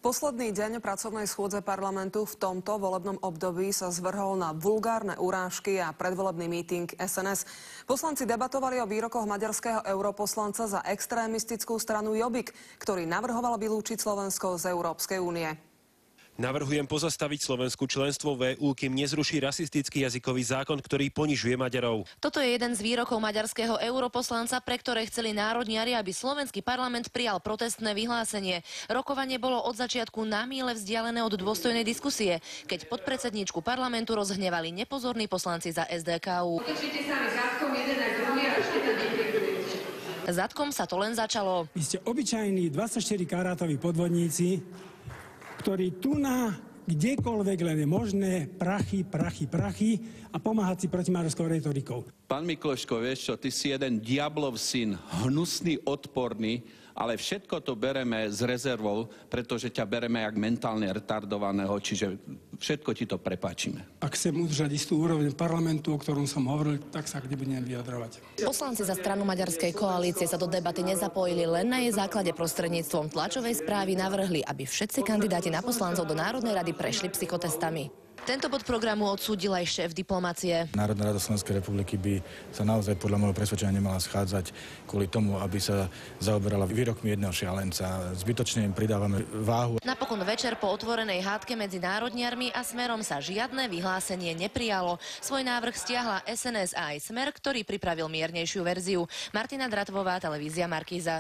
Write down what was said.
Posledný deň pracovnej schôdze parlamentu v tomto volebnom období sa zvrhol na vulgárne urážky a predvolebný míting SNS. Poslanci debatovali o výrokoch maďarského europoslanca za extrémistickú stranu Jobbik, ktorý navrhoval vylúčiť Slovensko z Európskej únie. Navrhujem pozastaviť Slovensku členstvo v EÚ, kým nezruší rasistický jazykový zákon, ktorý ponižuje Maďarov. Toto je jeden z výrokov maďarského europoslanca, pre ktoré chceli národniari, aby slovenský parlament prijal protestné vyhlásenie. Rokovanie bolo od začiatku na míle vzdialené od dôstojnej diskusie, keď podpredsedníčku parlamentu rozhnevali nepozorní poslanci za SDKU. Zadkom sa to len začalo. Vy ste obyčajní 24-karátoví podvodníci, ktorí tu na kdekoľvek len je možné prachy a pomáhať si protimaďarskou retorikou. Pán Mikloško, vieš čo, ty si jeden diablov syn, hnusný, odporný, ale všetko to bereme s rezervou, pretože ťa bereme jak mentálne retardovaného, čiže všetko ti to prepáčime. Ak chcem udržať istú úroveň parlamentu, o ktorom som hovoril, tak sa kde budem vyjadrovať. Poslanci za stranu maďarskej koalície sa do debaty nezapojili, len na jej základe prostredníctvom tlačovej správy navrhli, aby všetci kandidáti na poslancov do Národnej rady prešli psychotestami. Tento bod programu odsúdil aj šéf diplomacie. Národná rada Slovenskej republiky by sa naozaj podľa môjho presvedčenia nemala schádzať kvôli tomu, aby sa zaoberala výrokmi jedného šialenca. Zbytočne im pridávame váhu. Napokon večer po otvorenej hádke medzi národniarmi a Smerom sa žiadne vyhlásenie neprijalo. Svoj návrh stiahla SNS a aj Smer, ktorý pripravil miernejšiu verziu. Martina Dratvová, televízia Markíza.